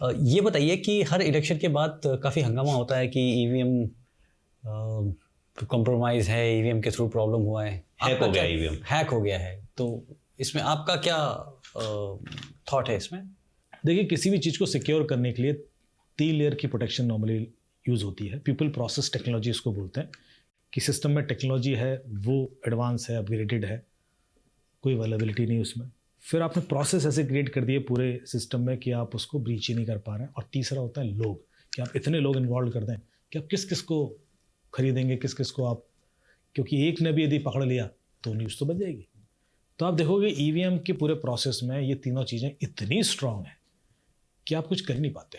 ये बताइए कि हर इलेक्शन के बाद काफ़ी हंगामा होता है कि ईवीएम कॉम्प्रोमाइज़ है, ईवीएम के थ्रू प्रॉब्लम हुआ है, हैक हो गया ईवीएम, हैक हो गया है। तो इसमें आपका क्या थॉट है इसमें? देखिए, किसी भी चीज़ को सिक्योर करने के लिए 3 लेयर की प्रोटेक्शन नॉर्मली यूज़ होती है। पीपल प्रोसेस टेक्नोलॉजी इसको बोलते हैं कि सिस्टम में टेक्नोलॉजी है वो एडवांस है, अपग्रेडेड है, कोई अवेलेबिलिटी नहीं उसमें। फिर आपने प्रोसेस ऐसे क्रिएट कर दिए पूरे सिस्टम में कि आप उसको ब्रीच ही नहीं कर पा रहे हैं। और तीसरा होता है लोग, कि आप इतने लोग इन्वॉल्व कर दें कि आप किस किस को खरीदेंगे, किस किस को आप, क्योंकि एक ने भी यदि पकड़ लिया तो न्यूज़ तो बच जाएगी। तो आप देखोगे ईवीएम के पूरे प्रोसेस में ये तीनों चीज़ें इतनी स्ट्रांग हैं कि आप कुछ कर नहीं पाते।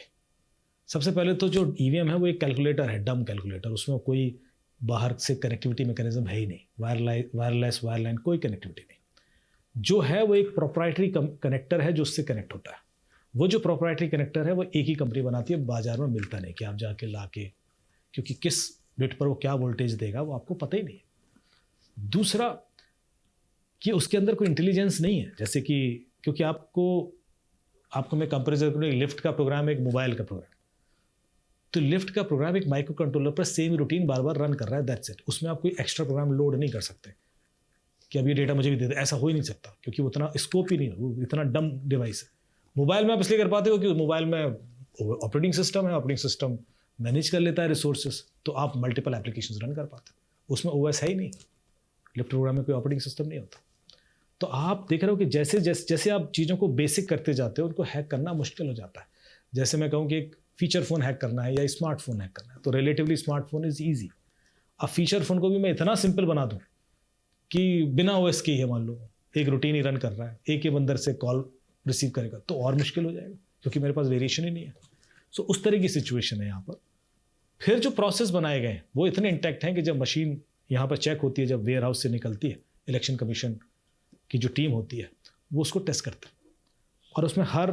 सबसे पहले तो जो ईवीएम है वो एक कैलकुलेटर है, डम कैलकुलेटर, उसमें कोई बाहर से कनेक्टिविटी मैकेनिज्म है ही नहीं, वायरलेस वायरलाइन कोई कनेक्टिविटी नहीं। जो है वो एक प्रोप्राइटरी कनेक्टर है जो उससे कनेक्ट होता है। वो जो प्रोप्राइटरी कनेक्टर है वो एक ही कंपनी बनाती है, बाजार में मिलता नहीं कि आप जाके ला के, क्योंकि किस बिट पर वो क्या वोल्टेज देगा वो आपको पता ही नहीं है। दूसरा कि उसके अंदर कोई इंटेलिजेंस नहीं है, जैसे कि क्योंकि आपको मैं कंपेरिजन करूँ, लिफ्ट का प्रोग्राम एक मोबाइल का प्रोग्राम, तो लिफ्ट का प्रोग्राम एक माइक्रो कंट्रोलर पर सेम रूटीन बार बार रन कर रहा है, दैट्स इट। उसमें आप कोई एक्स्ट्रा प्रोग्राम लोड नहीं कर सकते कि अब ये डेटा मुझे भी दे दे, ऐसा हो ही नहीं सकता, क्योंकि वो उतना स्कोप ही नहीं है, वो इतना डम डिवाइस है। मोबाइल में आप इसलिए कर पाते हो कि मोबाइल में ऑपरेटिंग सिस्टम है, ऑपरेटिंग सिस्टम मैनेज कर लेता है रिसोर्सेज, तो आप मल्टीपल एप्लीकेशंस रन कर पाते हो। उसमें ओएस है ही नहीं, लिफ्ट प्रोग्राम में कोई ऑपरेटिंग सिस्टम नहीं होता। तो आप देख रहे हो कि जैसे जैसे जैसे आप चीज़ों को बेसिक करते जाते हो उनको हैक करना मुश्किल हो जाता है। जैसे मैं कहूँ कि एक फीचर फ़ोन हैक करना है या स्मार्टफोन हैक करना है, तो रिलेटिवली स्मार्टफोन इज़ ईजी। अब फीचर फ़ोन को भी मैं इतना सिंपल बना दूँ कि बिना ओएस के ही है, मान लो एक रूटीन ही रन कर रहा है, एक ही बंदर से कॉल रिसीव करेगा, तो और मुश्किल हो जाएगा क्योंकि मेरे पास वेरिएशन ही नहीं है। सो उस तरह की सिचुएशन है यहाँ पर। फिर जो प्रोसेस बनाए गए हैं वो इतने इंटैक्ट हैं कि जब मशीन यहाँ पर चेक होती है, जब वेयर हाउस से निकलती है, इलेक्शन कमीशन की जो टीम होती है वो उसको टेस्ट करते हैं और उसमें हर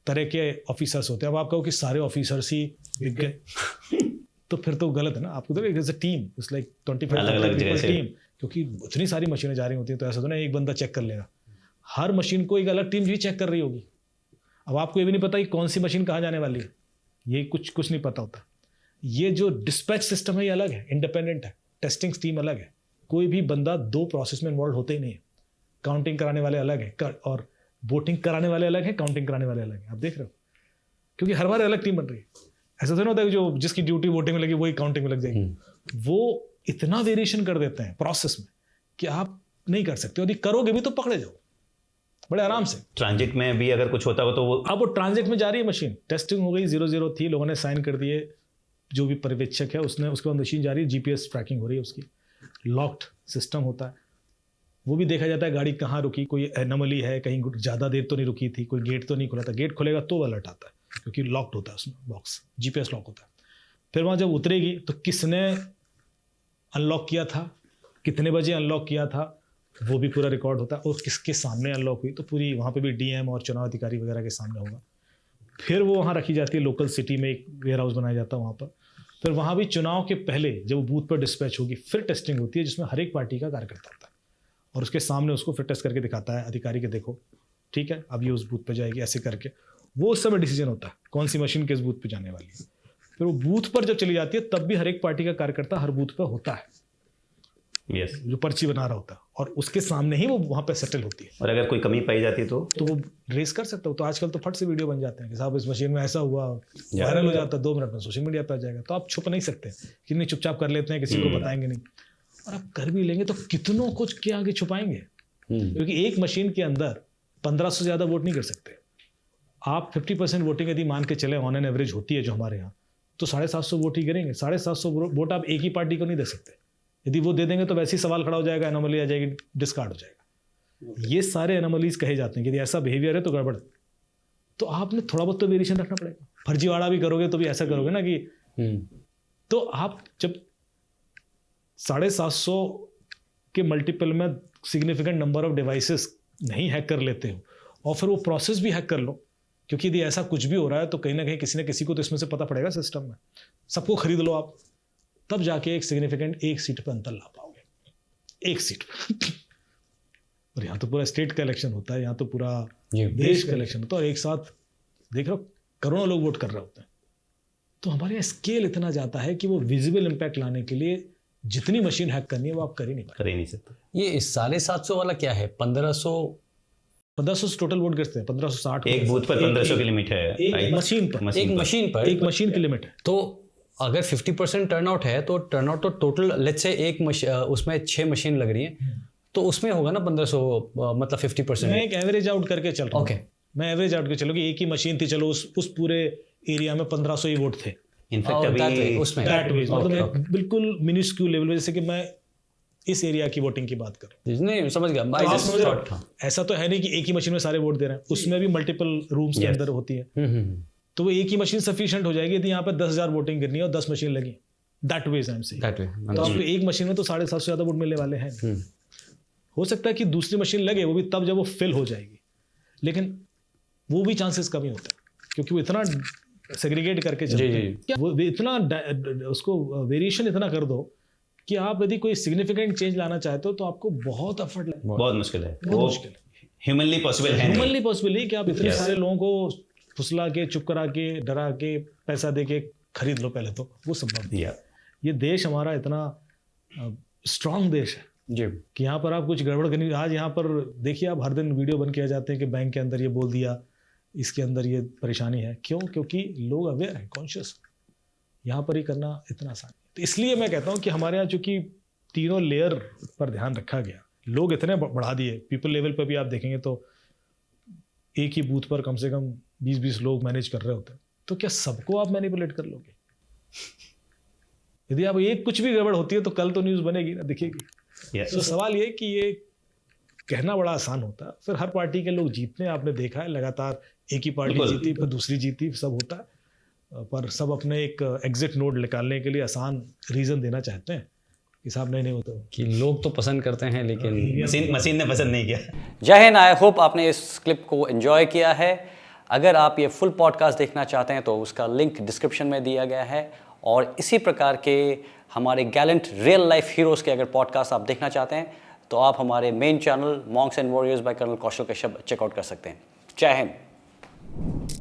तरह के ऑफिसर्स होते हैं। अब आप कहो कि सारे ऑफिसर्स ही बिक गए तो फिर तो गलत है ना। आपको तो as a team, it's like 25 team, क्योंकि इतनी सारी मशीनें जा रही होती हैं, तो ऐसा तो ना एक बंदा चेक कर लेगा, हर मशीन को एक अलग टीम भी चेक कर रही होगी। अब आपको ये भी नहीं पता कि कौन सी मशीन कहाँ जाने वाली है, ये कुछ नहीं पता होता। ये जो डिस्पैच सिस्टम है ये अलग है, इंडिपेंडेंट है, टेस्टिंग टीम अलग है, कोई भी बंदा 2 प्रोसेस में इन्वॉल्व होते ही नहीं है। काउंटिंग कराने वाले अलग है और वोटिंग कराने वाले अलग है, काउंटिंग कराने वाले अलग है। आप देख रहे हो, क्योंकि हर बार अलग टीम बन रही है। ऐसा तो नहीं होता कि जो जिसकी ड्यूटी वोटिंग में लगी वही काउंटिंग में लग जाएगी। वो इतना वेरिएशन कर देते हैं प्रोसेस में कि आप नहीं कर सकते, यदि करोगे भी तो पकड़े जाओ बड़े आराम से। ट्रांजिट में भी अगर कुछ होता हो तो वो, अब वो ट्रांजिट में जा रही है मशीन, टेस्टिंग हो गई, 0-0 थी, लोगों ने साइन कर दिए, जो भी पर्यवेक्षक है उसने, उसके बाद मशीन जा रही है, जीपीएस ट्रैकिंग हो रही है उसकी, लॉक्ड सिस्टम होता है, वो भी देखा जाता है गाड़ी कहाँ रुकी, कोई एनोमली है, कहीं ज़्यादा देर तो नहीं रुकी थी, कोई गेट तो नहीं खुला था। गेट खुलेगा तो अलर्ट आता है क्योंकि लॉक्ड होता है उसमें बॉक्स, जीपीएस लॉक होता है। फिर वहाँ जब उतरेगी तो किसने अनलॉक किया था, कितने बजे अनलॉक किया था, वो भी पूरा रिकॉर्ड होता है, और किसके सामने अनलॉक हुई, तो पूरी वहाँ पे भी डीएम और चुनाव अधिकारी वगैरह के सामने होगा। फिर वो वहाँ रखी जाती है, लोकल सिटी में एक वेयर हाउस बनाया जाता है वहाँ पर। फिर वहाँ भी चुनाव के पहले जब वो बूथ पर डिस्पैच होगी फिर टेस्टिंग होती है, जिसमें हर एक पार्टी का कार्यकर्ता होता है और उसके सामने उसको फिर टेस्ट करके दिखाता है अधिकारी के, देखो ठीक है अब ये उस बूथ पे जाएगी, ऐसे करके वो उस समय डिसीजन होता है कौन सी मशीन किस बूथ पे जाने वाली है। फिर वो बूथ पर जब चली जाती है तब भी हर एक पार्टी का कार्यकर्ता हर बूथ पर होता है, यस, जो पर्ची बना रहा होता है, और उसके सामने ही वो वहाँ पे सेटल होती है। और अगर कोई कमी पाई जाती है तो वो रेस कर सकता हो। तो आजकल तो फट से वीडियो बन जाते हैं कि साहब इस मशीन में ऐसा हुआ, वायरल हो जाता है, 2 मिनट में सोशल मीडिया पे आ जाएगा। तो आप छुप नहीं सकते कि नहीं, चुपचाप कर लेते हैं, किसी को बताएंगे नहीं। और आप कर भी लेंगे तो कितनों कुछ के आगे छुपाएंगे, क्योंकि एक मशीन के अंदर 1500 से ज़्यादा वोट नहीं कर सकते आप। 50% वोटिंग यदि मान के चले ऑन एन एवरेज होती है जो हमारे यहाँ, तो 750 वोट ही करेंगे। 750 वोट आप एक ही पार्टी को नहीं दे सकते, यदि वो दे देंगे तो वैसे ही सवाल खड़ा हो जाएगा, एनोमली आ जाएगी, डिस्कार्ड हो जाएगा। ये सारे एनोमलीज कहे जाते हैं कि यदि ऐसा बिहेवियर है तो गड़बड़। तो आपने थोड़ा बहुत तो वेरिएशन रखना पड़ेगा। फर्जीवाड़ा भी करोगे तो भी ऐसा करोगे ना कि तो आप जब 750 के मल्टीपल में सिग्निफिकेंट नंबर ऑफ डिवाइसेस नहीं हैक कर लेते हो और फिर वो प्रोसेस भी हैक कर लो, क्योंकि यदि ऐसा कुछ भी हो रहा है तो कहीं ना कहीं किसी न किसी को तो इसमें से पता पड़ेगा सिस्टम में, सबको खरीद लो आप, तब जाके एक सिग्निफिकेंट एक सीट पर अंतर ला पाओगे, एक सीट पर। और यहाँ तो पूरा स्टेट का इलेक्शन होता है, यहाँ तो पूरा देश का इलेक्शन होता है, और एक साथ देख रहे हो करोड़ों लोग वोट कर रहे होते हैं। तो हमारे यहाँ स्केल इतना जाता है कि वो विजिबल इम्पैक्ट लाने के लिए जितनी मशीन हैक करनी है वो आप कर ही नहीं पाए। कर ही नहीं सकते। ये 750 वाला क्या है? 1500 टोटल वोट गिरते हैं, 1560 एक बूथ पर 1500 की लिमिट है। एक मशीन पर, एक मशीन पर एक मशीन की लिमिट है। तो अगर 50% टर्नआउट है तो टर्नआउट तो टोटल लेट्स से उसमें 6 मशीन लग रही है तो उसमें होगा ना 1500, मतलब 50%। मैं एक एवरेज आउट करके चल रहा हूँ। ओके, मैं एवरेज आउट करके चलो कि एक ही मशीन थी, चलो उस पूरे एरिया में 1500 ही वोट थे। इनफैक्ट अभी उसमें मतलब बिल्कुल मिनिस्क्यूल लेवल, जैसे कि मैं इस एरिया की वोटिंग की बात करूं। नहीं समझ गया। तो आप समझ रहे हो, ऐसा तो है नहीं कि एक ही मशीन में सारे वोट दे रहे हैं, उसमें भी मल्टीपल रूम्स के अंदर होती है। तो वो एक ही मशीन सफिशिएंट हो जाएगी। यदि यहाँ पर 10,000 वोटिंग करनी है और 10 मशीन लगी, that ways I am saying, तो आपको एक मशीन में तो 750 से ज्यादा वोट मिलने वाले हैं। हो सकता है कि दूसरी मशीन लगे, वो भी तब जब वो फिल हो जाएगी, लेकिन वो भी चांसेस कम ही होते हैं क्योंकि वो इतना सेग्रीगेट करके चलते हैं। वो इतना उसको वेरिएशन इतना कर दो कि आप यदि कोई सिग्निफिकेंट चेंज लाना चाहते हो तो आपको बहुत एफर्ट लगेगा। बहुत मुश्किल है, बहुत मुश्किल है, ह्यूमनली पॉसिबल है। ह्यूमनली पॉसिबल नहीं कि आप इतने सारे लोगों को फुसला के, चुप करा के, डरा के, पैसा दे के खरीद लो, पहले तो वो संभव नहीं है। ये देश हमारा इतना स्ट्रांग देश है जी कि यहाँ पर आप कुछ गड़बड़ करनी, आज यहाँ पर देखिए आप हर दिन वीडियो बन किया जाते हैं कि बैंक के अंदर ये बोल दिया, इसके अंदर ये परेशानी है। क्यों? क्योंकि लोग अवेयर हैं, कॉन्शियस। यहाँ पर ही करना इतना आसान है। तो इसलिए मैं कहता हूँ कि हमारे यहाँ चूंकि तीनों लेयर पर ध्यान रखा गया, लोग इतने बढ़ा दिए, पीपल लेवल पर भी आप देखेंगे तो एक ही बूथ पर कम से कम 20-20 लोग मैनेज कर रहे होते हैं। तो क्या सबको आप मैनिपुलेट कर लोगे? यदि आप एक कुछ भी गड़बड़ होती है तो कल तो न्यूज़ बनेगी ना, दिखेगी। तो सवाल ये कि ये कहना बड़ा आसान होता है, फिर हर पार्टी के लोग जीतते हैं। आपने देखा है लगातार एक ही पार्टी जीती, फिर दूसरी जीती, सब होता है, पर सब अपने एक एग्जिट नोड निकालने के लिए आसान रीज़न देना चाहते हैं कि साहब नहीं होता कि लोग तो पसंद करते हैं लेकिन मशीन ने पसंद नहीं किया। जय हिंद। आई होप आपने इस क्लिप को एंजॉय किया है। अगर आप ये फुल पॉडकास्ट देखना चाहते हैं तो उसका लिंक डिस्क्रिप्शन में दिया गया है, और इसी प्रकार के हमारे गैलेंट रियल लाइफ हीरोज़ के अगर पॉडकास्ट आप देखना चाहते हैं तो आप हमारे main channel monks and warriors by colonel Kaushal Kashyap check out कर सकते हैं। जय हिंद।